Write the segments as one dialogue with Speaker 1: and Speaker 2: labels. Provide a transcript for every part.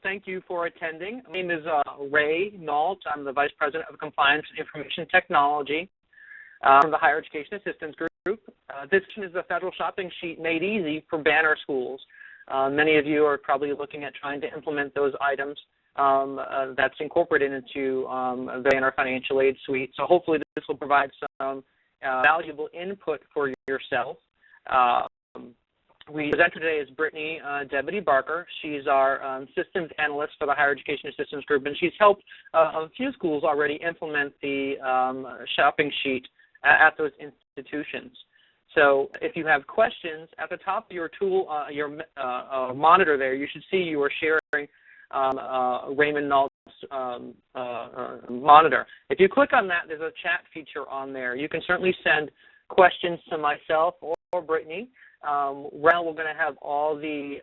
Speaker 1: Thank you for attending. My name is Ray Nault. I'm the Vice President of Compliance and Information Technology from the Higher Education Assistance Group. This is the federal shopping sheet made easy for Banner schools. Many of you are probably looking at trying to implement those items that's incorporated into the Banner Financial Aid Suite. So hopefully this will provide some valuable input for yourself. We presenter today is Brittany Debity Barker. She's our systems analyst for the Higher Education Assistance Group, and she's helped a few schools already implement the shopping sheet at those institutions. So if you have questions, at the top of your tool, your monitor there, you should see you are sharing Raymond Nault's monitor. If you click on that, there's a chat feature on there. You can certainly send questions to myself or Brittany. Right now we're going to have all the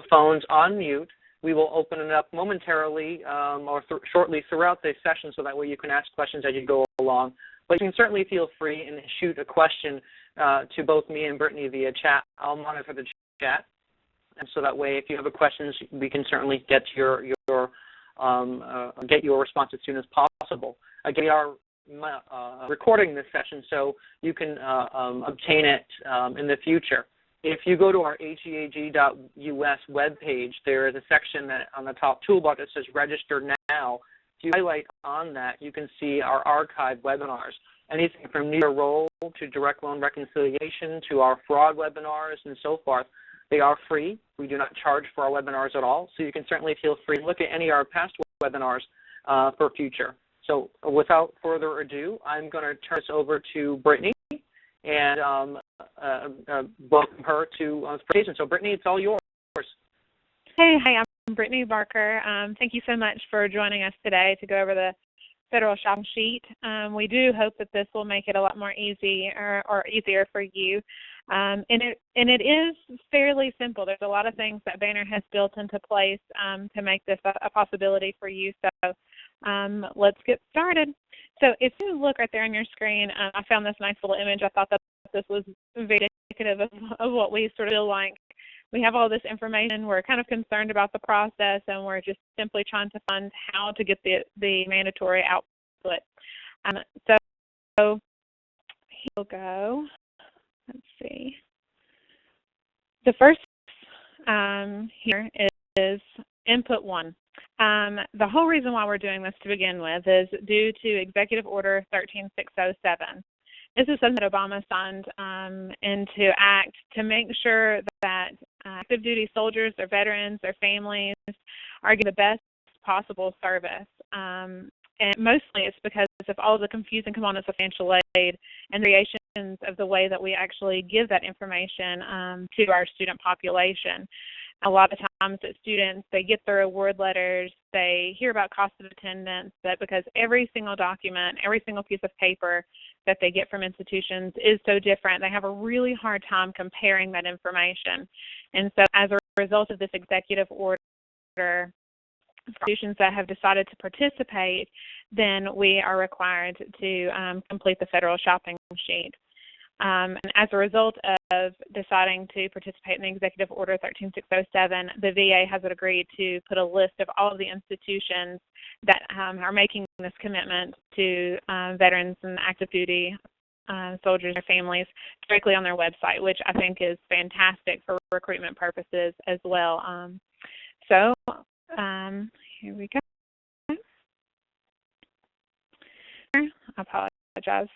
Speaker 1: phones on mute. We will open it up momentarily or shortly throughout the session so that way you can ask questions as you go along. But you can certainly feel free and shoot a question to both me and Brittany via chat. I'll monitor the chat. And so that way if you have a question, we can certainly get your response as soon as possible. Again, we are recording this session so you can obtain it in the future. If you go to our heag.us webpage, there is a section that on the top toolbar that says Register Now. If you highlight on that, you can see our archived webinars. Anything from New Roll to direct loan reconciliation to our fraud webinars and so forth. They are free. We do not charge for our webinars at all, so you can certainly feel free to look at any of our past webinars for future. So without further ado, I'm going to turn this over to Brittany and welcome her to the presentation. So Brittany, it's all yours.
Speaker 2: Hi, I'm Brittany Barker. Thank you so much for joining us today to go over the federal shopping sheet. We do hope that this will make it a lot more easier for you. And it is fairly simple. There's a lot of things that Banner has built into place to make this a possibility for you. So let's get started. So if you look right there on your screen, I found this nice little image. I thought that this was very indicative of what we sort of feel like. We have all this information. We're kind of concerned about the process, and we're just simply trying to find how to get the mandatory output. So he'll go. Let's see. The first here is input 1. The whole reason why we're doing this to begin with is due to Executive Order 13607. This is something that Obama signed into act to make sure that active duty soldiers, their veterans, their families are getting the best possible service. And mostly it's because of all of the confusing components of financial aid and variations of the way that we actually give that information to our student population. A lot of times that students, they get their award letters, they hear about cost of attendance, but because every single document, every single piece of paper that they get from institutions is so different, they have a really hard time comparing that information. And so as a result of this executive order, institutions that have decided to participate, then we are required to complete the federal shopping sheet. And as a result of deciding to participate in the Executive Order 13607, the VA has agreed to put a list of all of the institutions that are making this commitment to veterans and active duty soldiers and their families directly on their website, which I think is fantastic for recruitment purposes as well. So here we go. I apologize.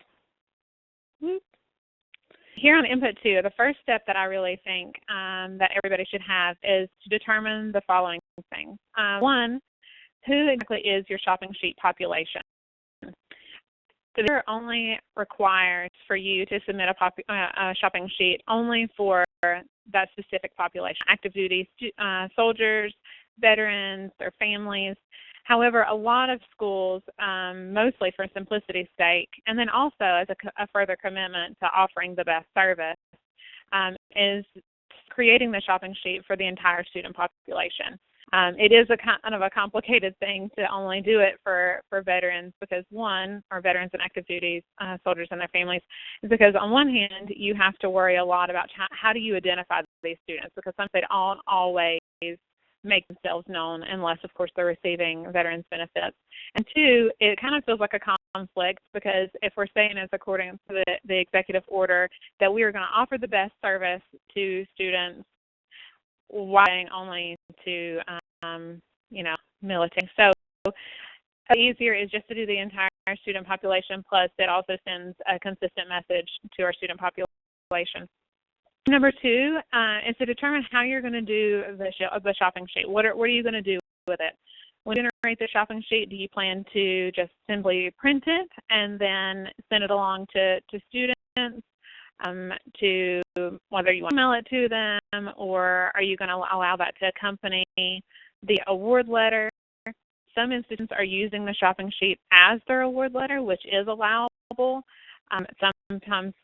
Speaker 2: Here on input 2, the first step that I really think that everybody should have is to determine the following things. 1, who exactly is your shopping sheet population? So they're only required for you to submit a shopping sheet only for that specific population, active duty soldiers, veterans, their families. However, a lot of schools, mostly for simplicity's sake, and then also as a further commitment to offering the best service, is creating the shopping sheet for the entire student population. It is a kind of a complicated thing to only do it for veterans because, one, or veterans and active duty soldiers and their families, is because on one hand, you have to worry a lot about how do you identify these students, because sometimes they don't always make themselves known unless, of course, they're receiving veterans benefits. And two, it kind of feels like a conflict because if we're saying, as according to the executive order, that we are going to offer the best service to students while only to, military. So easier is just to do the entire student population, plus it also sends a consistent message to our student population. Number two is to determine how you're going to do the shopping sheet. What are you going to do with it? When you generate the shopping sheet, do you plan to just simply print it and then send it along to students, to whether you want to email it to them, or are you going to allow that to accompany the award letter? Some institutions are using the shopping sheet as their award letter, which is allowable. Sometimes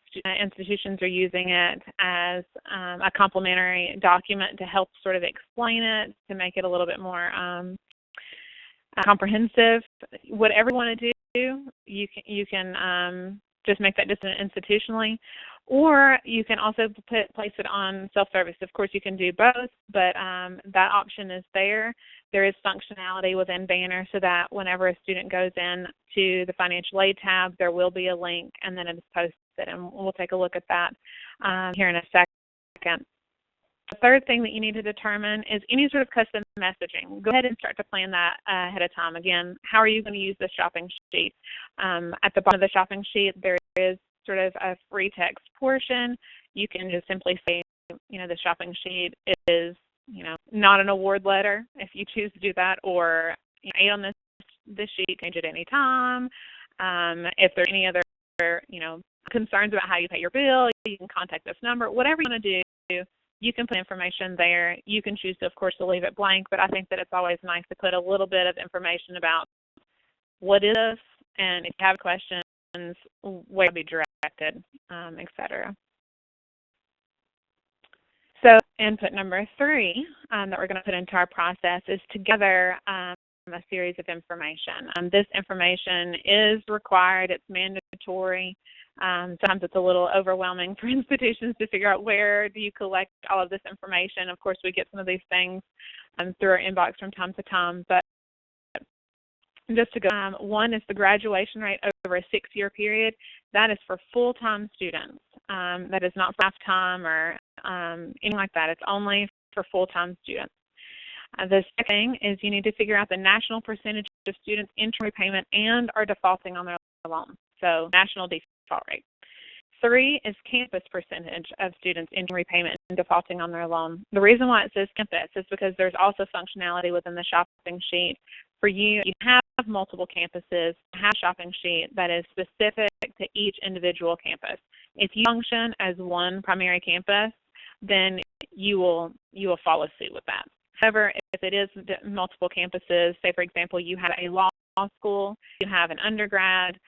Speaker 2: institutions are using it as a complementary document to help sort of explain it, to make it a little bit more comprehensive. Whatever you want to do, you can just make that decision institutionally, or you can also place it on self-service. Of course, you can do both, but that option is there. There is functionality within Banner so that whenever a student goes in to the financial aid tab, there will be a link, and then it is posted, and we'll take a look at that here in a second. The third thing that you need to determine is any sort of custom messaging. Go ahead and start to plan that ahead of time. Again, how are you going to use the shopping sheet? At the bottom of the shopping sheet, there is sort of a free text portion. You can just simply say, the shopping sheet is, not an award letter if you choose to do that, or aid on this sheet, change at any time. If there are any other, concerns about how you pay your bill, you can contact this number. Whatever you want to do, you can put information there. You can choose, of course, to leave it blank, but I think that it's always nice to put a little bit of information about what is this, and if you have questions, where to be directed, etc. So input number three that we're going to put into our process is to gather a series of information. This information is required. It's mandatory. Sometimes it's a little overwhelming for institutions to figure out where do you collect all of this information. Of course, we get some of these things through our inbox from time to time, but just to go, one is the graduation rate over a 6-year period. That is for full-time students. That is not for half-time or anything like that. It's only for full-time students. The second thing is you need to figure out the national percentage of students entering repayment and are defaulting on their loan. So national default rate. 3 is campus percentage of students entering repayment and defaulting on their loan. The reason why it says campus is because there's also functionality within the shopping sheet. For you have multiple campuses, have a shopping sheet that is specific to each individual campus. If you function as one primary campus, then you will follow suit with that. However, if it is multiple campuses, say for example you had a law school, you have an undergrad,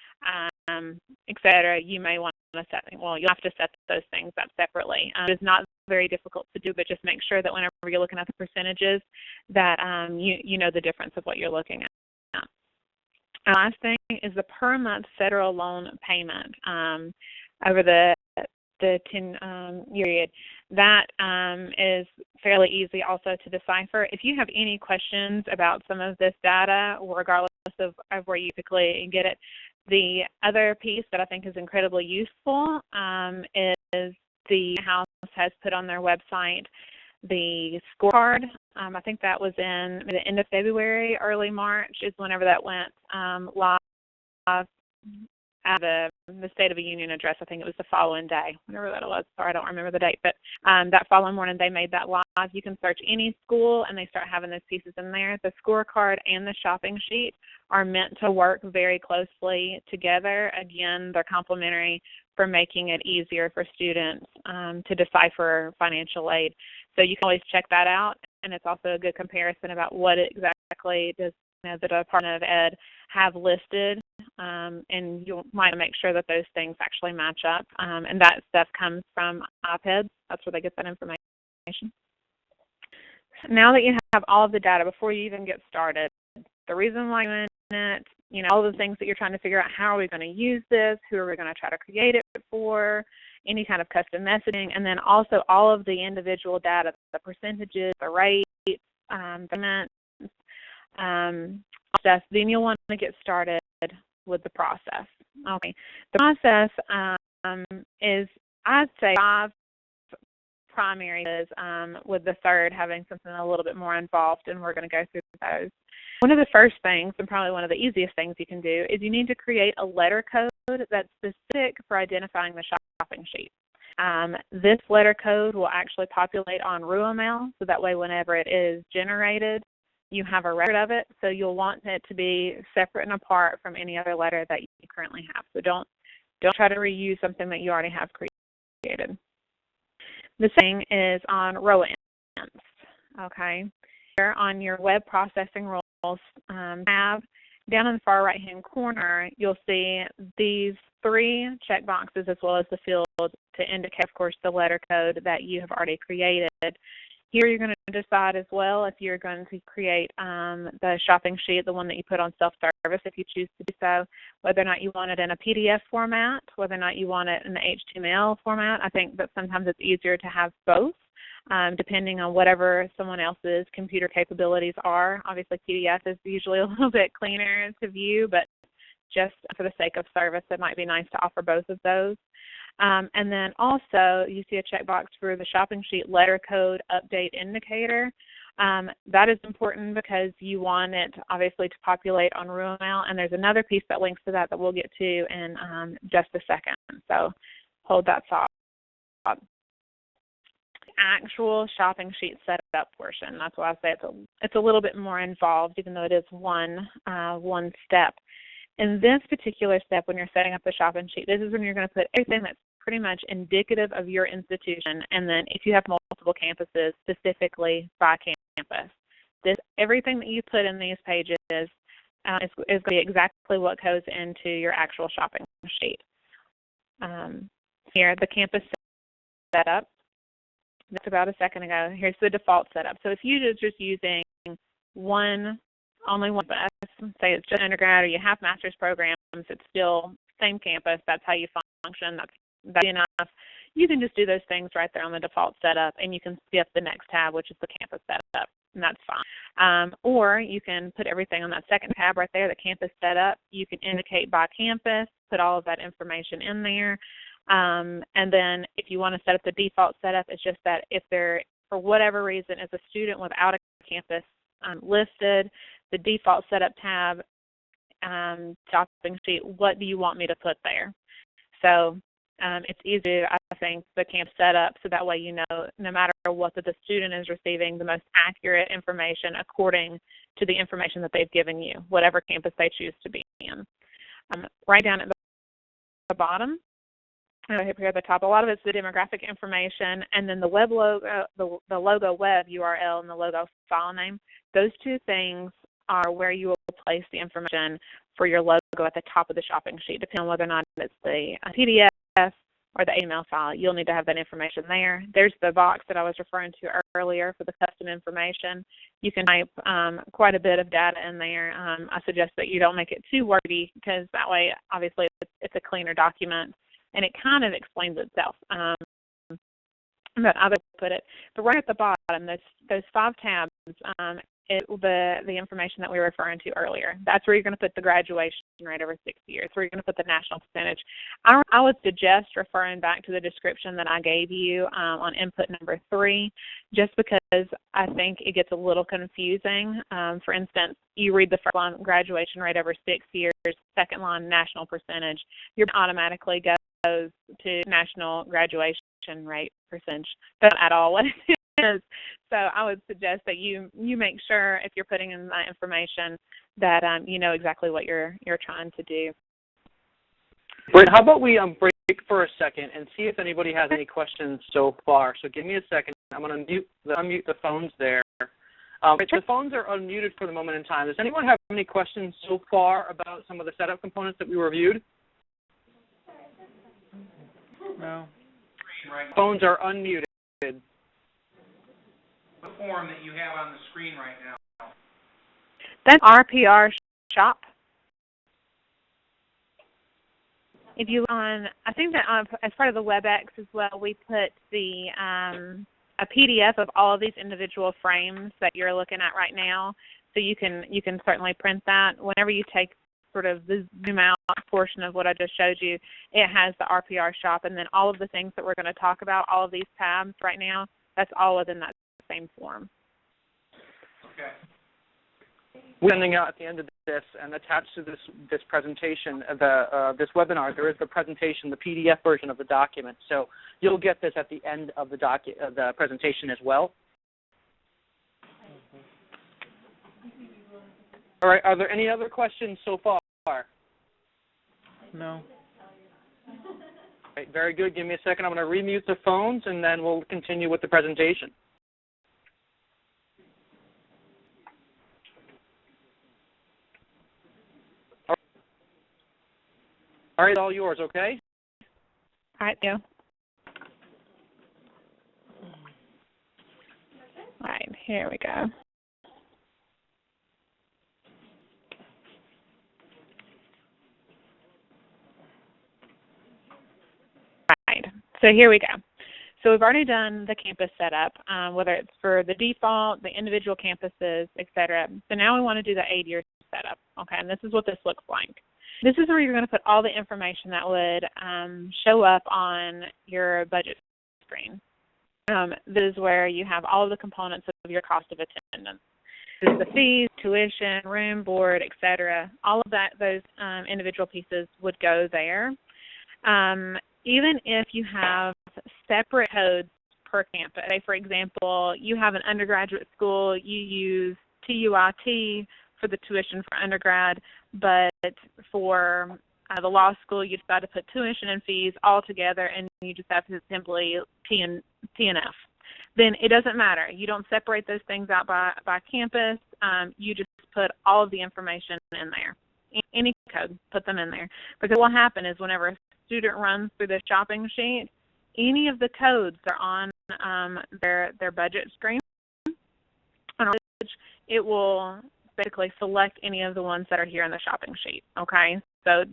Speaker 2: etc., you may want to set, you'll have to set those things up separately. It's not very difficult to do, but just make sure that whenever you're looking at the percentages that you know the difference of what you're looking at. The last thing is the per month federal loan payment over the 10 period. That is fairly easy also to decipher. If you have any questions about some of this data, regardless of where you typically get it, the other piece that I think is incredibly useful is the House has put on their website the scorecard. I think that was in the end of February, early March is whenever that went live at the State of the Union address. I think it was the following day, whenever that was. Sorry, I don't remember the date, but that following morning they made that live. You can search any school and they start having those pieces in there. The scorecard and the shopping sheet are meant to work very closely together. Again, they're complementary for making it easier for students to decipher financial aid. So you can always check that out, and it's also a good comparison about what exactly does the Department of Ed have listed, and you might make sure that those things actually match up. And that stuff comes from iPads. That's where they get that information. Now that you have all of the data before you even get started, the reason why you're doing it, all the things that you're trying to figure out, how are we going to use this, who are we going to try to create it for, any kind of custom messaging, and then also all of the individual data, the percentages, the rates, then you'll want to get started with the process. Okay, the process is, I'd say, 5 primary is, with the third having something a little bit more involved, and we're going to go through those. One of the first things, and probably one of the easiest things you can do, is you need to create a letter code that's specific for identifying the shopping sheet. This letter code will actually populate on RuaMail, so that way whenever it is generated, you have a record of it, so you'll want it to be separate and apart from any other letter that you currently have. So don't try to reuse something that you already have created. The thing is on ROA Instance, okay? Here on your web processing rules tab, down in the far right-hand corner, you'll see these 3 checkboxes as well as the field to indicate, of course, the letter code that you have already created. Here you're going to decide as well if you're going to create the shopping sheet, the one that you put on self-service, if you choose to do so, whether or not you want it in a PDF format, whether or not you want it in the HTML format. I think that sometimes it's easier to have both, depending on whatever someone else's computer capabilities are. Obviously, PDF is usually a little bit cleaner to view, but just for the sake of service, it might be nice to offer both of those. And then also, you see a checkbox for the shopping sheet letter code update indicator. That is important because you want it, obviously, to populate on RuaMail, and there's another piece that links to that we'll get to in just a second. So hold that thought. Actual shopping sheet setup portion. That's why I say it's a little bit more involved, even though it is one step. In this particular step, when you're setting up the shopping sheet, this is when you're going to put everything that's pretty much indicative of your institution, and then if you have multiple campuses, specifically by campus. Everything that you put in these pages is going to be exactly what goes into your actual shopping sheet. Here, the campus setup. That's about a second ago. Here's the default setup. So if you're just using only one, say it's just undergrad or you have master's programs, it's still same campus, that's how you function, that's enough. You can just do those things right there on the default setup, and you can skip the next tab, which is the campus setup, and that's fine. Or you can put everything on that second tab right there, the campus setup. You can indicate by campus, put all of that information in there. And then if you want to set up the default setup, it's just that if there, for whatever reason, is a student without a campus listed, the default setup tab, shopping sheet, what do you want me to put there? So it's easy, I think, the campus setup, so that way you know no matter what that the student is receiving, the most accurate information according to the information that they've given you, whatever campus they choose to be in. Right down at the bottom, here at the top, a lot of it's the demographic information, and then the web logo, the logo web URL and the logo file name. Those 2 things are where you will place the information for your logo at the top of the shopping sheet, depending on whether or not it's the PDF or the email file. You'll need to have that information there. There's the box that I was referring to earlier for the custom information. You can type quite a bit of data in there. I suggest that you don't make it too wordy, because that way, obviously, it's a cleaner document, and it kind of explains itself. But I would put it. But right at the bottom, those 5 tabs, the information that we were referring to earlier. That's where you're going to put the graduation rate over 6 years. Where you're going to put the national percentage. I would suggest referring back to the description that I gave you on input number 3, just because I think it gets a little confusing. For instance, you read the first line, graduation rate over 6 years, second line, national percentage. You're automatically goes to national graduation rate percentage. That's not at all what it is. So I would suggest that you make sure, if you're putting in that information, that you know exactly what you're trying to do.
Speaker 1: Britt, how about we break for a second and see if anybody has any questions so far. So give me a second. I'm going to unmute the phones there. The phones are unmuted for the moment in time. Does anyone have any questions so far about some of the setup components that we reviewed?
Speaker 3: No.
Speaker 1: Phones are unmuted.
Speaker 3: The form that you have on the screen right now.
Speaker 2: That's RPR Shop. If you I think that as part of the WebEx as well, we put the a PDF of all of these individual frames that you're looking at right now. So you can certainly print that. Whenever you take sort of the zoom out portion of what I just showed you, it has the RPR shop, and then all of the things that we're going to talk about, all of these tabs right now, that's all within that same form.
Speaker 3: Okay.
Speaker 1: We're sending out at the end of this and attached to this presentation, this webinar, there is the presentation, the PDF version of the document. So you'll get this at the end of the presentation as well. All right. Are there any other questions so far?
Speaker 3: No.
Speaker 1: All right, very good. Give me a second. I'm going to remute the phones, and then we'll continue with the presentation. All right, all yours, okay?
Speaker 2: All right, yeah. All right, here we go. Right, so here we go. So we've already done the campus setup, whether it's for the default, the individual campuses, et cetera. So now we want to do the 8-year setup, okay, and this is what this looks like. This is where you're going to put all the information that would show up on your budget screen. This is where you have all of the components of your cost of attendance. This is the fees, tuition, room, board, et cetera. All of that, those individual pieces would go there. Even if you have separate codes per campus, say, for example, you have an undergraduate school, you use TUIT for the tuition for undergrad, but for the law school, you decide to put tuition and fees all together, and you just have to simply T&F. Then it doesn't matter. You don't separate those things out by campus. You just put all of the information in there. Any code, put them in there. Because what will happen is whenever a student runs through the shopping sheet, any of the codes are on their budget screen. It will basically select any of the ones that are here in the shopping sheet, okay? So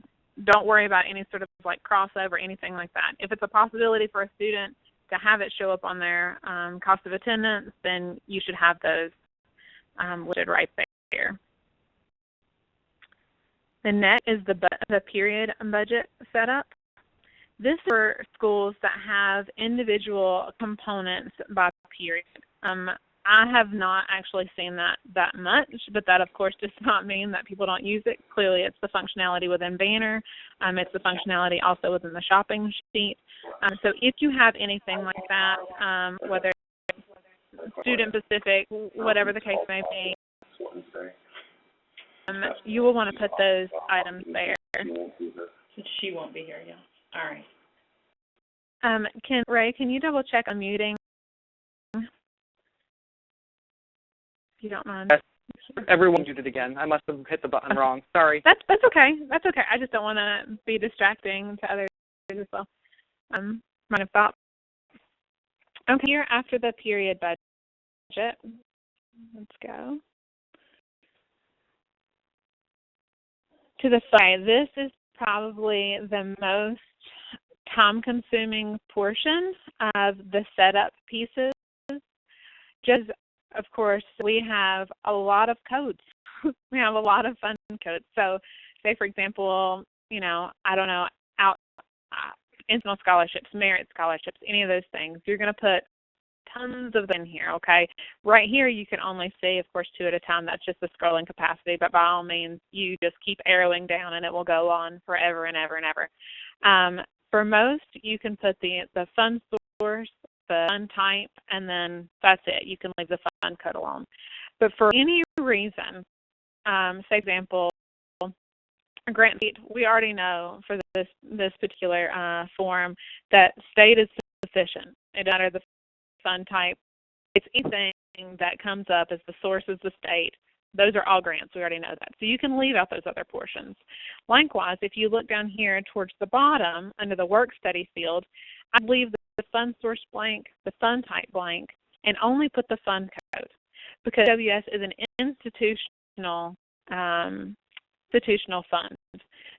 Speaker 2: don't worry about any sort of like crossover, anything like that. If it's a possibility for a student to have it show up on their cost of attendance, then you should have those listed right there. The next is the period budget setup. This is for schools that have individual components by period. I have not actually seen that much, but that, of course, does not mean that people don't use it. Clearly, it's the functionality within Banner. It's the functionality also within the shopping sheet. So if you have anything like that, whether it's student-specific, whatever the case may be, you will want to put those items there.
Speaker 4: She won't be here, yeah. All right.
Speaker 2: Ray, can you double-check unmuting? If you don't mind.
Speaker 1: Yes. Everyone muted again. I must have hit the button wrong. Sorry.
Speaker 2: That's okay. That's okay. I just don't want to be distracting to others as well. Might have thought. Okay, here after the period budget, let's go to the side. This is probably the most time-consuming portion of the setup pieces. Just, of course, we have a lot of codes. We have a lot of fun codes. So, say, for example, I don't know, incidental scholarships, merit scholarships, any of those things. You're going to put tons of them in here, okay? Right here, you can only see, of course, 2 at a time. That's just the scrolling capacity. But by all means, you just keep arrowing down, and it will go on forever and ever and ever. For most, you can put the fund source, the fund type, and then that's it. You can leave the fund code alone. But for any reason, say, example, grant sheet, we already know for this particular form that state is sufficient. It doesn't matter the fund type. It's anything that comes up as the source is the state. Those are all grants. We already know that. So you can leave out those other portions. Likewise, if you look down here towards the bottom under the work study field, I leave the fund source blank, the fund type blank, and only put the fund code because WS is an institutional fund.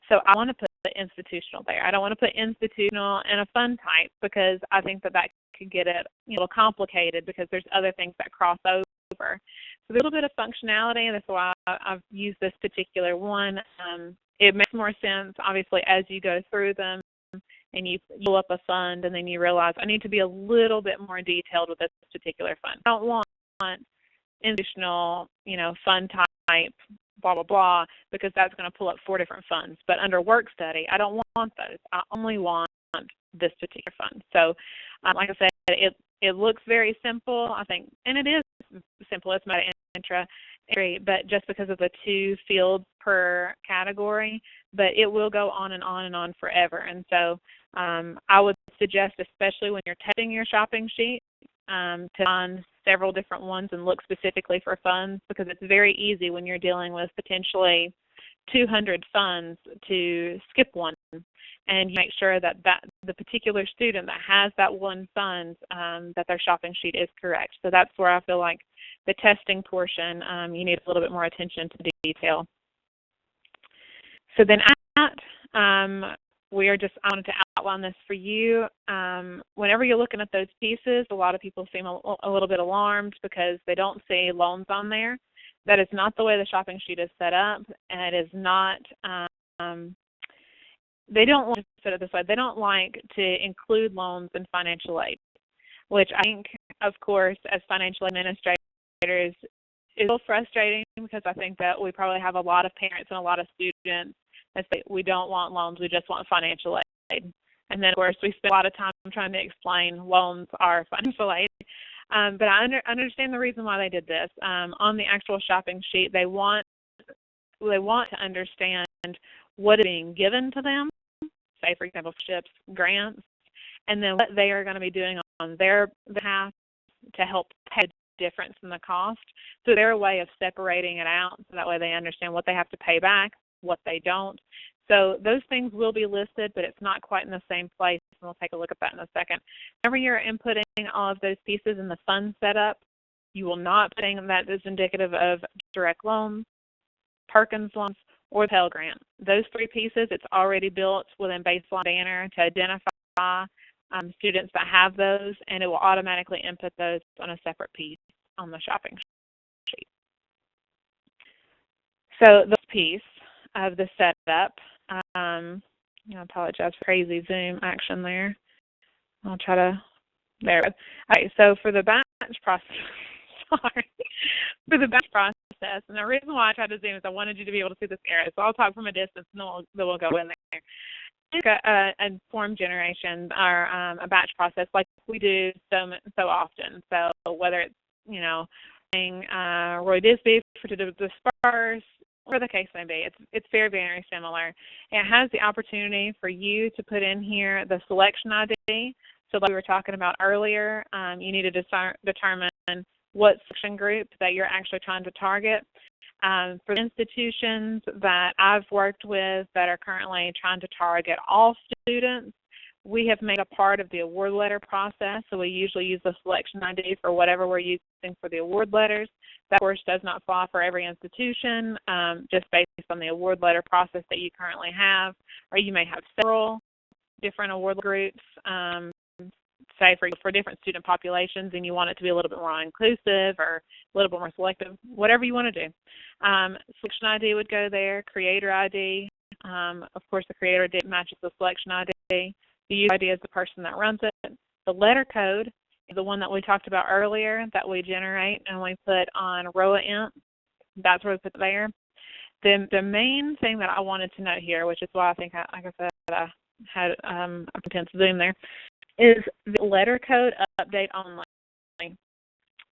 Speaker 2: So I want to put the institutional there. I don't want to put institutional and a fund type because I think that could get it a little complicated because there's other things that cross over. So there's a little bit of functionality, and that's why I've used this particular one. It makes more sense, obviously, as you go through them and you pull up a fund and then you realize I need to be a little bit more detailed with this particular fund. I don't want institutional, fund type, blah, blah, blah, because that's going to pull up 4 different funds. But under work study, I don't want those. I only want this particular fund. So, like I said, it looks very simple, I think, and it is simple. It's not entry, but just because of the 2 fields per category, but it will go on and on and on forever. And so I would suggest, especially when you're testing your shopping sheet, to find several different ones and look specifically for funds, because it's very easy when you're dealing with potentially 200 funds to skip one, and you make sure that the particular student that has that one fund, that their shopping sheet is correct. So that's where I feel like the testing portion, you need a little bit more attention to detail. So then I wanted to outline this for you. Whenever you're looking at those pieces, a lot of people seem a little bit alarmed because they don't see loans on there. That is not the way the shopping sheet is set up, and it is not, they don't want to set it this way. They don't like to include loans in financial aid, which I think, of course, as financial administrators, is a little frustrating, because I think that we probably have a lot of parents and a lot of students that say we don't want loans, we just want financial aid. And then, of course, we spend a lot of time trying to explain loans are financial aid. But I understand the reason why they did this. On the actual shopping sheet, they want to understand what is being given to them, say, for example, ships, grants, and then what they are going to be doing on their behalf to help pay the difference in the cost. So they're a way of separating it out, so that way they understand what they have to pay back, what they don't. So those things will be listed, but it's not quite in the same place, and we'll take a look at that in a second. Whenever you're inputting all of those pieces in the fund setup, you will not put anything that is indicative of direct loans, Perkins loans, or Pell Grant. Those 3 pieces, it's already built within Baseline Banner to identify students that have those, and it will automatically input those on a separate piece on the shopping sheet. So this piece of the setup, I apologize for crazy Zoom action there. I'll try to, there. All right, so for the batch process, for the batch process, and the reason why I tried to Zoom is I wanted you to be able to see this area, so I'll talk from a distance, and then we'll go in there. A form generation or a batch process like we do so often. So whether it's, Roy Disby to disperse, or the case may be, it's very, very similar. It has the opportunity for you to put in here the selection ID. So like we were talking about earlier, you need to determine what section group that you're actually trying to target. For institutions that I've worked with that are currently trying to target all students, we have made a part of the award letter process. So we usually use the selection ID for whatever we're using for the award letters. That, of course, does not fly for every institution, just based on the award letter process that you currently have. Or you may have several different award groups, say for different student populations, and you want it to be a little bit more inclusive or a little bit more selective, whatever you want to do. Selection ID would go there, creator ID. Of course, the creator ID matches the selection ID. The user ID is the person that runs it. The letter code is the one that we talked about earlier that we generate and we put on ROA Int. That's where we put it there. The main thing that I wanted to note here, which is why I think, like I said, I had a pretend Zoom there, is the letter code update only.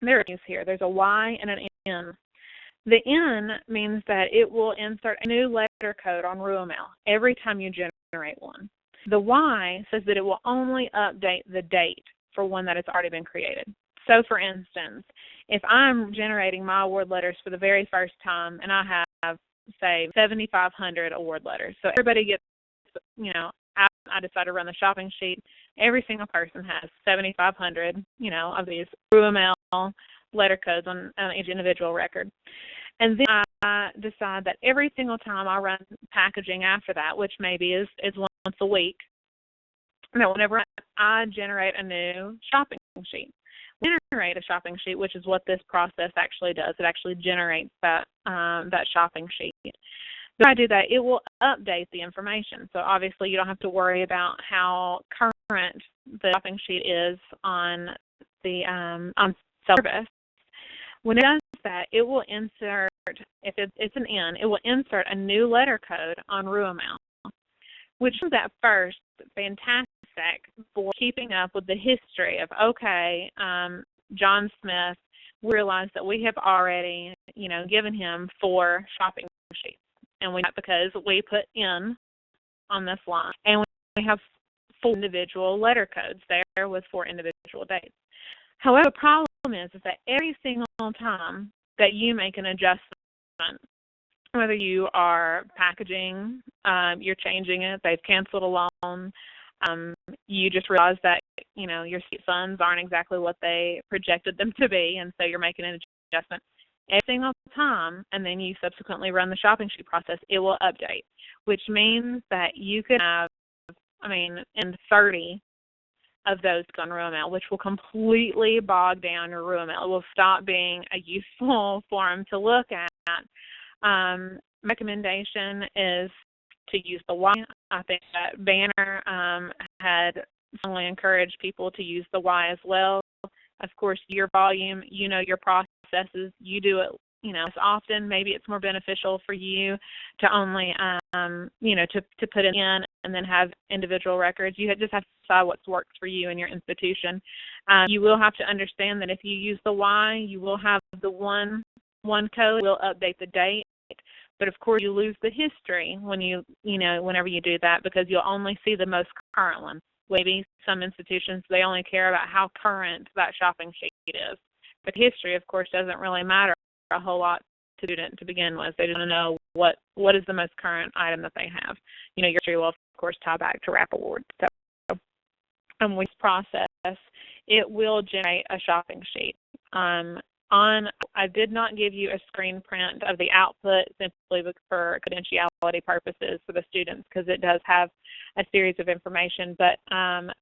Speaker 2: There it is here. There's a Y and an N. The N means that it will insert a new letter code on RuaMail every time you generate one. The Y says that it will only update the date for one that has already been created. So, for instance, if I'm generating my award letters for the very first time and I have, say, 7,500 award letters, so everybody gets, I decide to run the shopping sheet, every single person has 7,500, of these RuaMail letter codes on each individual record. And then I decide that every single time I run packaging after that, which maybe is once a week, that whenever I generate a new shopping sheet. We generate a shopping sheet, which is what this process actually does. It actually generates that shopping sheet. So I do that, it will update the information. So obviously you don't have to worry about how current the shopping sheet is on the on self-service. When it does that, it will insert, if it's an N, it will insert a new letter code on RUAML, which is at first fantastic for keeping up with the history of, okay, John Smith, we realize that we have already, given him 4 shopping sheets. And we because we put N on this line. And we have 4 individual letter codes there with 4 individual dates. However, the problem is that every single time that you make an adjustment, whether you are packaging, you're changing it, they've canceled a loan, you just realize that, your funds aren't exactly what they projected them to be, and so you're making an adjustment every single time, and then you subsequently run the shopping sheet process, it will update, which means that you could have, in 30 of those on RUAML, which will completely bog down your RUAML. It will stop being a useful form to look at. Recommendation is to use the Y. I think that Banner had strongly encouraged people to use the Y as well. Of course, your volume, your processes, you do it, as often. Maybe it's more beneficial for you to only, to put it in and then have individual records. You just have to decide what's worked for you and your institution. You will have to understand that if you use the Y, you will have the one code, will update the date. But of course, you lose the history when whenever you do that, because you'll only see the most current one. Maybe some institutions, they only care about how current that shopping sheet is. But history, of course, doesn't really matter a whole lot to the student to begin with. They just want to know what is the most current item that they have. Your history will, of course, tie back to RAP awards. So with this process, it will generate a shopping sheet. I did not give you a screen print of the output simply for confidentiality purposes for the students, because it does have a series of information. But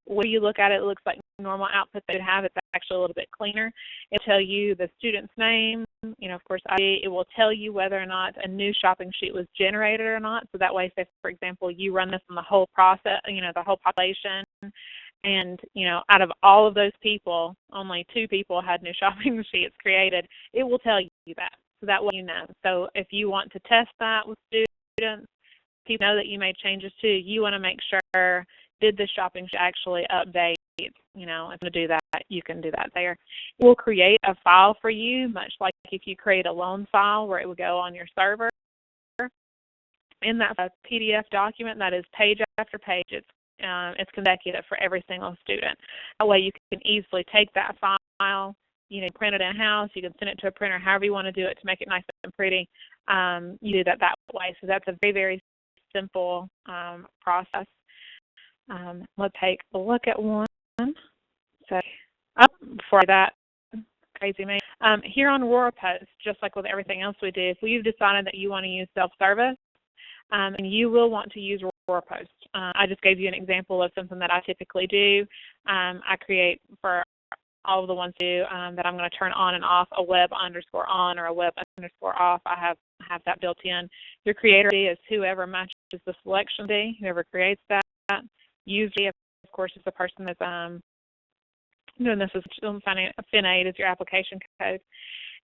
Speaker 2: when you look at it, it looks like normal output they would have. It's actually a little bit cleaner. It'll tell you the student's name, of course, ID. It will tell you whether or not a new shopping sheet was generated or not. So that way, say, for example, you run this on the whole process, the whole population, and, out of all of those people, only 2 people had new shopping sheets created, it will tell you that. So that way you know. So if you want to test that with students, people know that you made changes too, you want to make sure, did the shopping sheet actually update? If to do that, you can do that there. It will create a file for you, much like if you create a loan file where it would go on your server. In that PDF document, that is page after page, it's consecutive for every single student. That way you can easily take that file, print it in-house, you can send it to a printer, however you want to do it to make it nice and pretty. You do that way. So that's a very, very simple process. Let's take a look at one. So before that, crazy me. Here on AuroraPost, just like with everything else we do, if you've decided that you want to use self-service, and you will want to use AuroraPost. I just gave you an example of something that I typically do. I create for all of the ones that I'm going to turn on and off a web_on or a web_off. I have that built in. Your creator ID is whoever matches the selection ID, whoever creates that. User, of course, is the person that's doing this as FIN8 is your application code.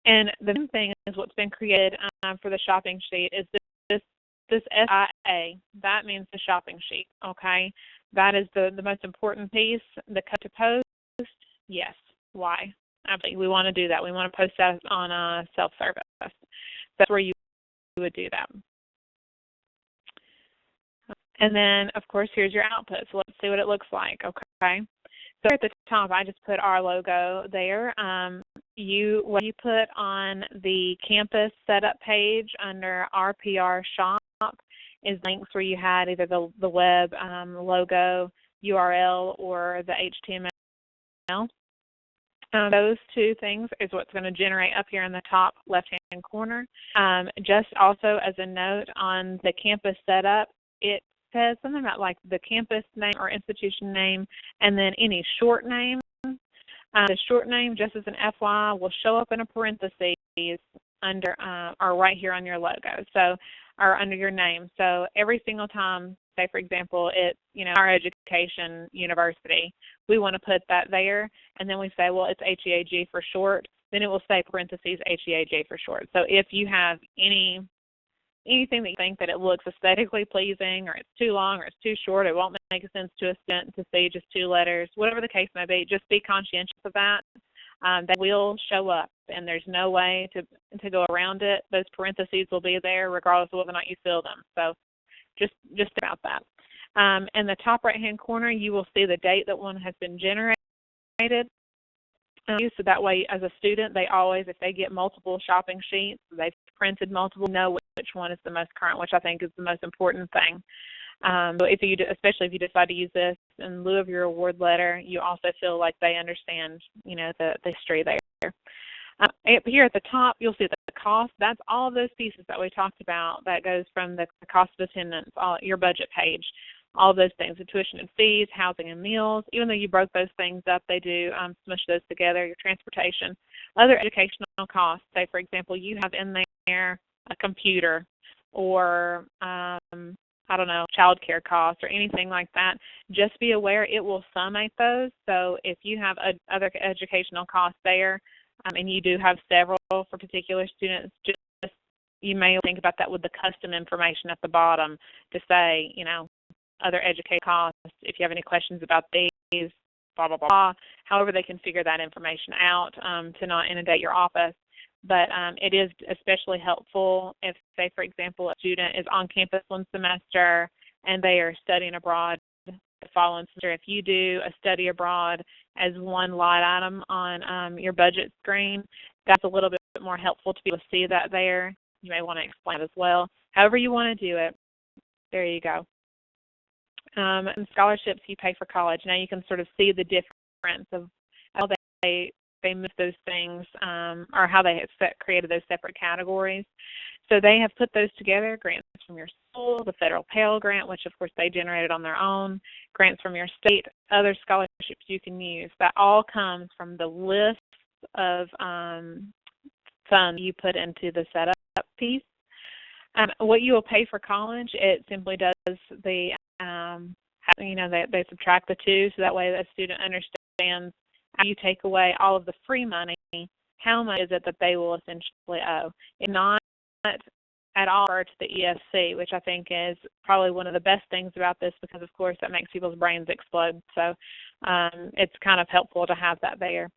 Speaker 2: And the main thing is what's been created for the shopping sheet is this SIA. That means the shopping sheet, okay? That is the most important piece. The code to post, yes. Why? Absolutely. We want to do that. We want to post that on self-service. That's where you would do that. And then, of course, here's your output. So let's see what it looks like, okay? So at the top, I just put our logo there. What you put on the campus setup page under RPR Shop is links where you had either the web logo, URL, or the HTML. Those 2 things is what's going to generate up here in the top left-hand corner. Just also as a note on the campus setup, it says something about like the campus name or institution name and then any short name. The short name, just as an FYI, will show up in a parentheses under or right here on your logo, so or under your name. So every single time, say for example, it's Higher Education University, we want to put that there, and then we say, well, it's HEAG for short. Then it will say parentheses HEAG for short. So if you have anything that you think that it looks aesthetically pleasing, or it's too long, or it's too short, it won't make sense to a student to see just 2 letters, whatever the case may be, just be conscientious of that. That will show up, and there's no way to go around it. Those parentheses will be there regardless of whether or not you fill them. So just about that. In the top right-hand corner, you will see the date that one has been generated. So that way, as a student, they always, if they get multiple shopping sheets, they've printed multiple, know which one is the most current, which I think is the most important thing. So especially if you decide to use this in lieu of your award letter, you also feel like they understand, the history there. Up here at the top, you'll see the cost. That's all of those pieces that we talked about. That goes from the cost of attendance, your budget page, all of those things, the tuition and fees, housing and meals. Even though you broke those things up, they do smush those together, your transportation. Other educational costs, say, for example, you have in there a computer or, child care costs or anything like that. Just be aware it will summate those. So if you have other educational costs there, and you do have several for particular students, you may think about that with the custom information at the bottom to say, other education costs, if you have any questions about these, blah, blah, blah. However they can figure that information out to not inundate your office. But it is especially helpful if, say, for example, a student is on campus one semester and they are studying abroad the following semester. If you do a study abroad as one line item on your budget screen, that's a little bit more helpful to be able to see that there. You may want to explain it as well. However you want to do it, there you go. And scholarships, you pay for college. Now you can sort of see the difference of how they move those things or how they have created those separate categories. So they have put those together, grants from your school, the federal Pell Grant, which of course they generated on their own, grants from your state, other scholarships you can use. That all comes from the list of funds you put into the setup piece. What you will pay for college, it simply does the, they subtract the two, so that way the student understands how you take away all of the free money, how much is it that they will essentially owe. It's not at all to the ESC, which I think is probably one of the best things about this because, of course, that makes people's brains explode. So it's kind of helpful to have that there.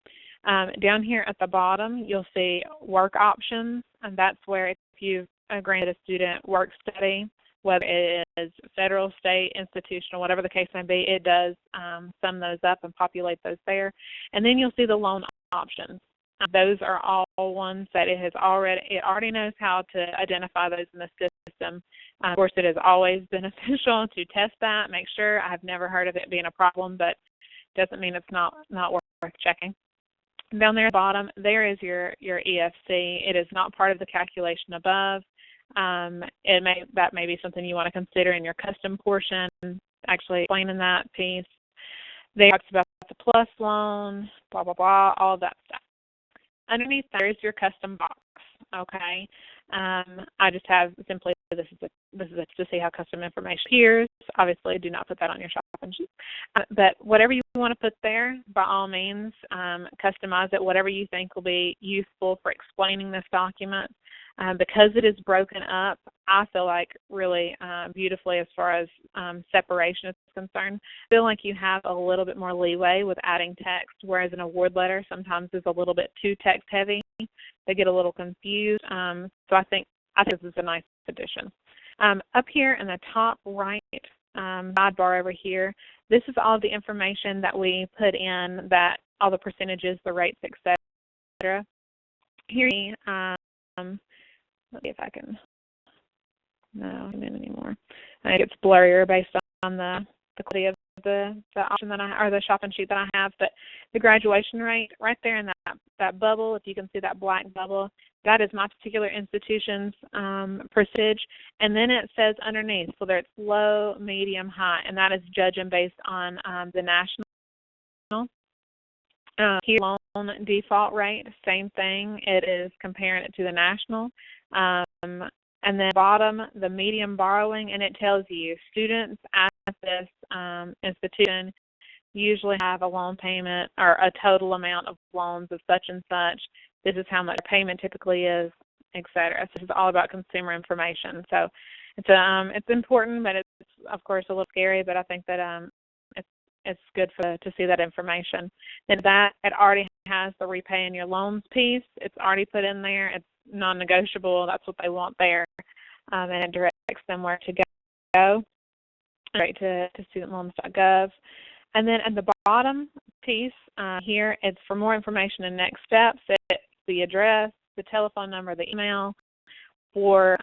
Speaker 2: Down here at the bottom, you'll see work options, and that's where if you've granted a student work study, whether it is federal, state, institutional, whatever the case may be, it does sum those up and populate those there. And then you'll see the loan options. Those are all ones that it already knows how to identify those in the system. Of course, it is always beneficial to test that, make sure. I have never heard of it being a problem, but doesn't mean it's not worth checking. Down there at the bottom, there is your EFC. It is not part of the calculation above. That may be something you want to consider in your custom portion, actually explaining that piece. They talks about the plus loan, blah, blah, blah, all of that stuff. Underneath there is your custom box, okay? I just have simply, this is to see how custom information appears. Obviously, do not put that on your shopping sheet. But whatever you want to put there, by all means, customize it, whatever you think will be useful for explaining this document. Because it is broken up, I feel like really beautifully as far as separation is concerned. I feel like you have a little bit more leeway with adding text, whereas an award letter sometimes is a little bit too text heavy. They get a little confused. So I think this is a nice addition. Up here in the top right sidebar over here, this is all the information that we put in, that all the percentages, the rates, etc. Here, let's see if I can. No, I'm in anymore. I think it's blurrier based on the quality of the option that or the shopping sheet that I have. But the graduation rate right there in that bubble, if you can see that black bubble, that is my particular institution's percentage. And then it says underneath whether it's low, medium, high, and that is judging based on the national. Here, loan default rate, same thing. It is comparing it to the national. And then bottom, the median borrowing, and it tells you students at this institution usually have a loan payment or a total amount of loans of such and such. This is how much payment typically is, et cetera. So this is all about consumer information. So it's important, but it's of course a little scary. But I think that it's good to see that information. And that it already has the repaying your loans piece. It's already put in there. It's non-negotiable. That's what they want there, and it directs them where to go. Right to studentloans.gov. And then at the bottom piece here, it's for more information and next steps. It's the address, the telephone number, the email for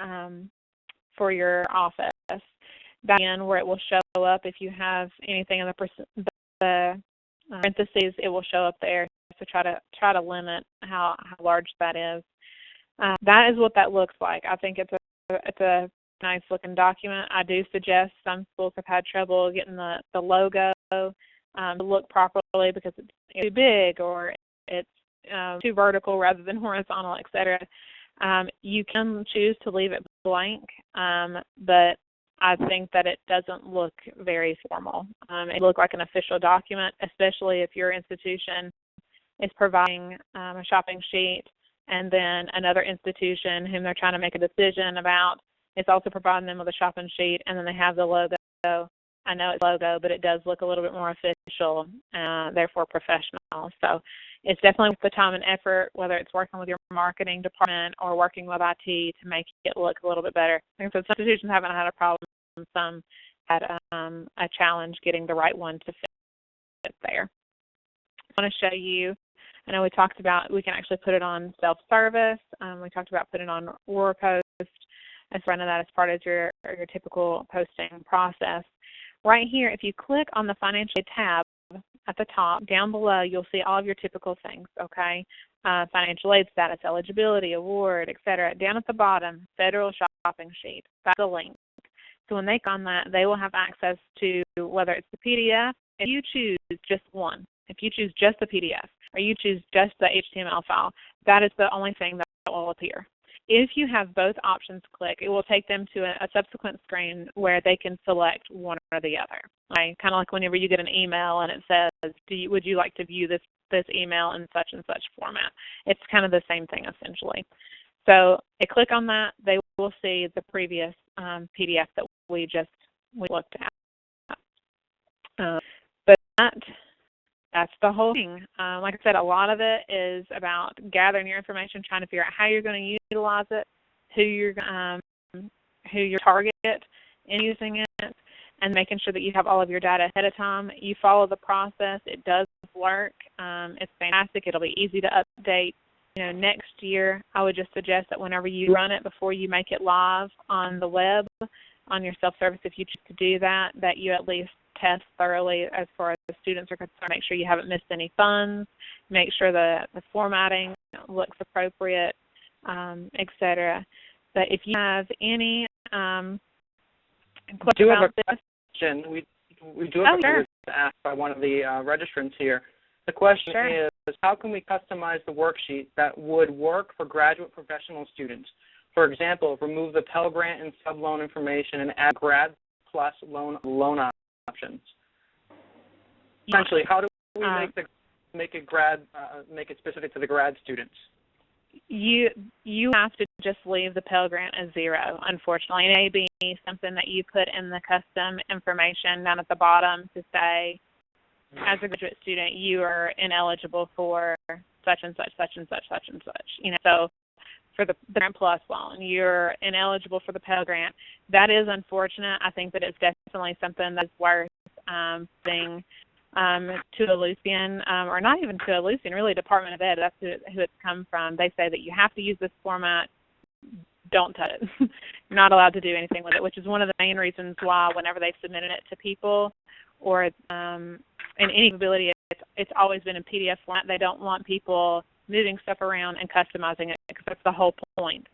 Speaker 2: your office. Again, where it will show up if you have anything in the parentheses, it will show up there. So try to limit how large that is. That is what that looks like. I think it's a nice looking document. I do suggest some schools have had trouble getting the logo to look properly because it's too big or it's too vertical rather than horizontal, etc. You can choose to leave it blank, but I think that it doesn't look very formal. It looks like an official document, especially if your institution is providing a shopping sheet and then another institution whom they're trying to make a decision about is also providing them with a shopping sheet, and then they have the logo. I know it's logo, but it does look a little bit more official, therefore professional. So it's definitely worth the time and effort, whether it's working with your marketing department or working with IT to make it look a little bit better. I think some institutions haven't had a problem. Some had a challenge getting the right one to fit there. I want to show you, I know we talked about we can actually put it on self-service. We talked about putting it on Roarpost as front of that as part of your typical posting process. Right here, if you click on the financial aid tab at the top, down below, you'll see all of your typical things, okay? Financial aid status, eligibility, award, etc. Down at the bottom, federal shopping sheet. That's a link. So when they click on that, they will have access to whether it's the PDF, if you choose just one, if you choose just the PDF, or you choose just the HTML file, that is the only thing that will appear. If you have both options clicked, it will take them to a subsequent screen where they can select one or the other. Right? Kind of like whenever you get an email and it says, would you like to view this email in such and such format? It's kind of the same thing essentially. So they click on that, they will see the previous PDF that we looked at. But that's the whole thing. Like I said, a lot of it is about gathering your information, trying to figure out how you're going to utilize it, who your target in using it, and making sure that you have all of your data ahead of time. You follow the process. It does work. It's fantastic. It'll be easy to update. Next year, I would just suggest that whenever you run it, before you make it live on the web, on your self-service, if you choose to do that, that you at least test thoroughly as far as the students are concerned. Make sure you haven't missed any funds. Make sure the formatting looks appropriate, etc. But if you have any questions about this,
Speaker 1: we do have a question asked by one of the registrants here. The question is, how can we customize the worksheet that would work for graduate professional students? For example, remove the Pell Grant and sub-loan information and add Grad Plus loan options. Essentially, how do we make it specific to the grad students?
Speaker 2: You have to just leave the Pell Grant as 0, unfortunately. It may be something that you put in the custom information down at the bottom to say, as a graduate student, you are ineligible for such and such, such and such, such and such. So for the Grant Plus loan, you're ineligible for the Pell Grant. That is unfortunate. I think that it's definitely something that's worth putting to a Lucian, or not even to a Lucian, really Department of Ed. That's who it's come from. They say that you have to use this format. Don't touch it. You're not allowed to do anything with it, which is one of the main reasons why whenever they've submitted it to people or in any ability, it's always been in PDF format. They don't want people moving stuff around and customizing it because that's the whole point.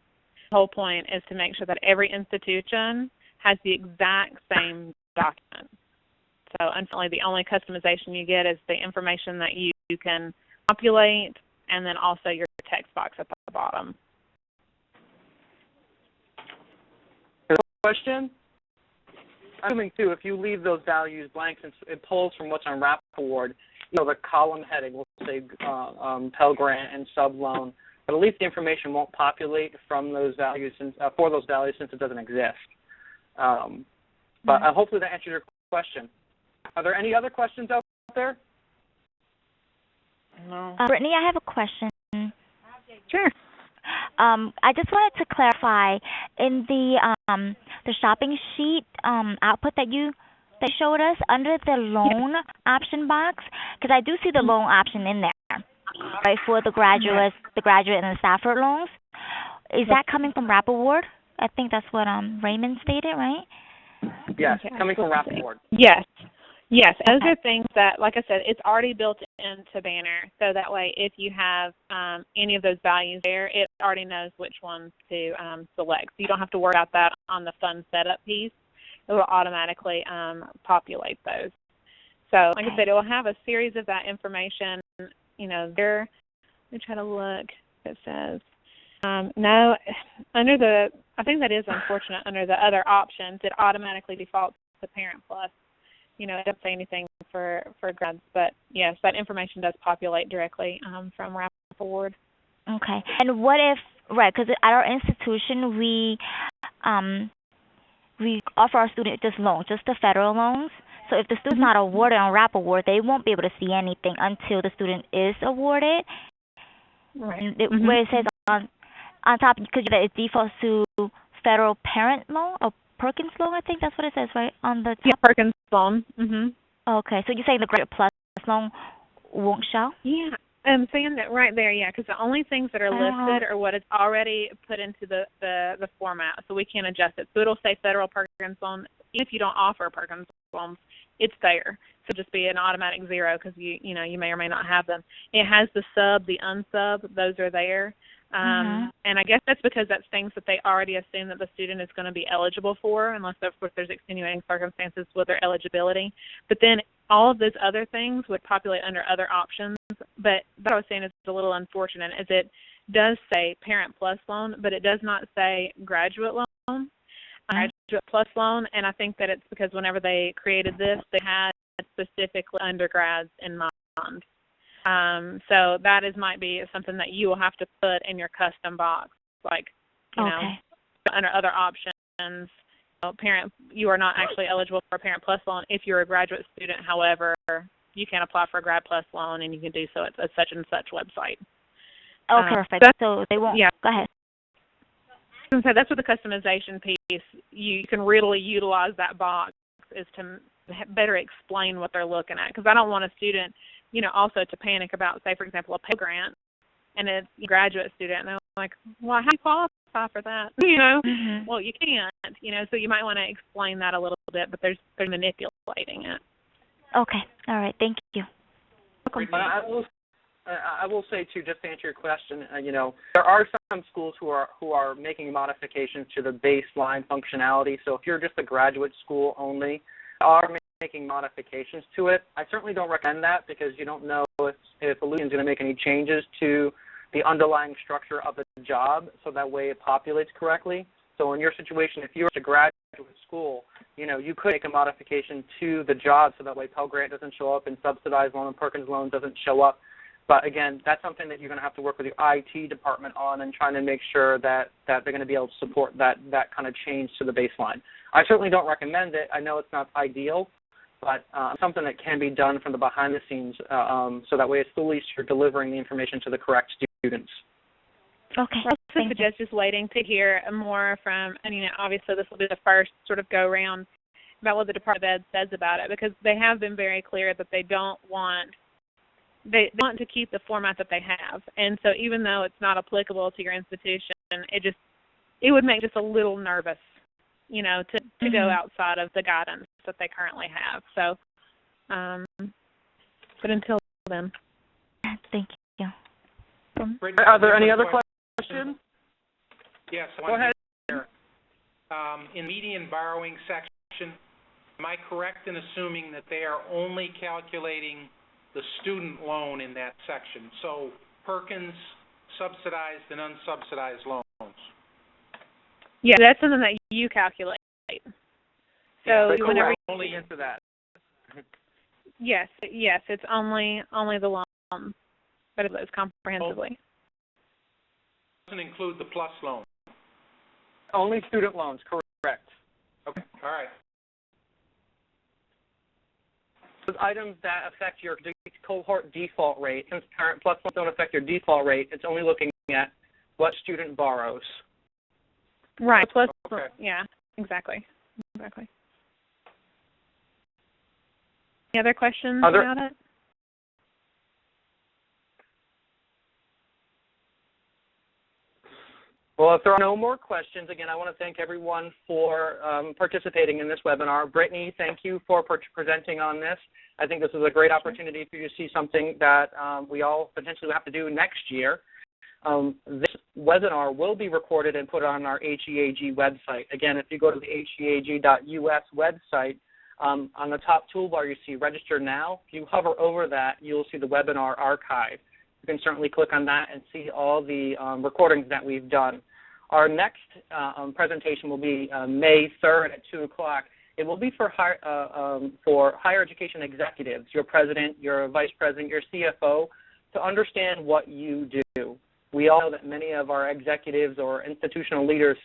Speaker 2: The whole point is to make sure that every institution has the exact same document. So unfortunately, the only customization you get is the information that you can populate, and then also your text box at the bottom.
Speaker 1: Question? I'm assuming, too, if you leave those values blank, since it pulls from what's on Rap Award, the column heading will say Pell Grant and sub-loan, but at least the information won't populate from those values for those values since it doesn't exist. But hopefully that answers your question. Are there any other questions out there?
Speaker 2: No.
Speaker 5: Brittany, I have a question.
Speaker 2: Sure.
Speaker 5: I just wanted to clarify in the shopping sheet output that you showed us under the loan option box, because I do see the loan option in there, right, for the graduate and the Stafford loans. Is that coming from Rap Award? I think that's what Raymond stated, right?
Speaker 1: Yes, coming from Rap Award.
Speaker 2: Yes. Yes, those are things that, like I said, it's already built into Banner, so that way if you have any of those values there, it already knows which ones to select. So you don't have to worry about that on the fund setup piece. It will automatically populate those. So, like I said, it will have a series of that information, there. Let me try to look. It says, no, I think that is unfortunate, under the other options, it automatically defaults to Parent Plus. It doesn't say anything for grads, but yes, that information does populate directly from Rap Award.
Speaker 5: Okay. And what if, right, because at our institution we offer our students just loans, just the federal loans. So if the student's not awarded on Rap Award, they won't be able to see anything until the student is awarded.
Speaker 2: Right.
Speaker 5: Where it says on top, because it defaults to federal parent loan or Perkins loan, I think that's what it says, right? On the top.
Speaker 2: Yeah, Perkins loan.
Speaker 5: Okay, so you're saying the Graduate Plus loan won't show?
Speaker 2: Yeah, I'm saying that right there, yeah, because the only things that are listed are what is already put into the format, so we can't adjust it. So it'll say federal Perkins loan. If you don't offer Perkins loans, it's there. So just be an automatic 0 because you may or may not have them. It has the sub, the unsub, those are there. And I guess that's because that's things that they already assume that the student is going to be eligible for, unless, of course, there's extenuating circumstances with their eligibility. But then all of those other things would populate under other options. But what I was saying is a little unfortunate, is it does say Parent Plus loan, but it does not say Graduate loan, Graduate Plus loan. And I think that it's because whenever they created this, they had specifically undergrads in mind. So that might be something that you will have to put in your custom box, like, under other options. You are not actually eligible for a Parent Plus loan if you're a graduate student. However, you can apply for a Grad Plus loan, and you can do so at such and such website.
Speaker 5: Okay, perfect. So they won't.
Speaker 2: Yeah.
Speaker 5: Go ahead.
Speaker 2: So that's what the customization piece. You can really utilize that box is to better explain what they're looking at, because I don't want a student, also to panic about, say, for example, a Pell Grant, and it's a graduate student, and they're like, well, how do you qualify for that? Well, you can't, so you might want to explain that a little bit, but they're manipulating it.
Speaker 5: Okay. All right. Thank you.
Speaker 1: I will say, too, just to answer your question, there are some schools who are making modifications to the baseline functionality. So if you're just a graduate school only, are making modifications to it. I certainly don't recommend that, because you don't know if Illusion is going to make any changes to the underlying structure of the job, so that way it populates correctly. So in your situation, if you're a graduate school, you could make a modification to the job so that way Pell Grant doesn't show up and subsidized loan and Perkins loan doesn't show up. But again, that's something that you're going to have to work with your IT department on, and trying to make sure that they're going to be able to support that kind of change to the baseline. I certainly don't recommend it. I know it's not ideal, but something that can be done from the behind the scenes, so that way at least you're delivering the information to the correct students.
Speaker 5: Okay.
Speaker 2: I also suggest just waiting to hear more from, obviously this will be the first sort of go-round about what the Department of Ed says about it, because they have been very clear that they want to keep the format that they have. And so even though it's not applicable to your institution, it would make just a little nervous, to go outside of the guidance that they currently have. So, but until then.
Speaker 5: Thank you.
Speaker 1: Are there any other questions?
Speaker 3: Yes.
Speaker 1: Go ahead.
Speaker 3: In median borrowing section, am I correct in assuming that they are only calculating the student loan in that section. So Perkins, subsidized and unsubsidized loans.
Speaker 2: Yeah, that's something that you calculate. So
Speaker 1: But
Speaker 2: whenever
Speaker 1: correct. Only into that.
Speaker 2: yes, it's only the loan, but it goes comprehensively.
Speaker 3: Doesn't include the plus loan.
Speaker 1: Only student loans, correct.
Speaker 3: Okay, all right.
Speaker 1: Those items that affect your cohort default rate, since current plus loans don't affect your default rate, it's only looking at what student borrows.
Speaker 2: Right. Plus,
Speaker 3: Okay.
Speaker 2: yeah, exactly. Any other questions about it?
Speaker 1: Well, if there are no more questions, again, I want to thank everyone for participating in this webinar. Brittany, thank you for presenting on this. I think this is a great opportunity for you to see something that we all potentially have to do next year. This webinar will be recorded and put on our HEAG website. Again, if you go to the heag.us website, on the top toolbar you see Register Now. If you hover over that, you'll see the webinar archive. You can certainly click on that and see all the recordings that we've done. Our next presentation will be May 3rd at 2 o'clock. It will be for higher education executives, your president, your vice president, your CFO, to understand what you do. We all know that many of our executives or institutional leaders,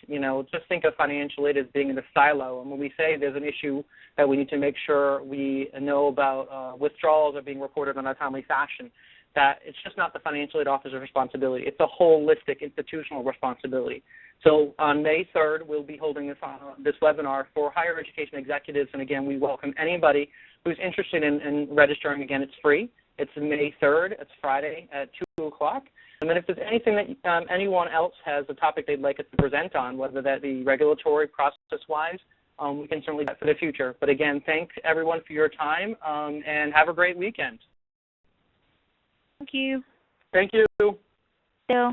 Speaker 1: just think of financial aid as being in a silo. And when we say there's an issue that we need to make sure we know about withdrawals are being reported in a timely fashion, that it's just not the financial aid officer's responsibility. It's a holistic institutional responsibility. So on May 3rd, we'll be holding this webinar for higher education executives. And again, we welcome anybody who's interested in registering. Again, it's free. It's May 3rd. It's Friday at 2 o'clock. And then if there's anything that anyone else has a topic they'd like us to present on, whether that be regulatory process-wise, we can certainly do that for the future. But again, thanks everyone for your time, and have a great weekend.
Speaker 2: Thank you.
Speaker 1: Thank you.
Speaker 5: So.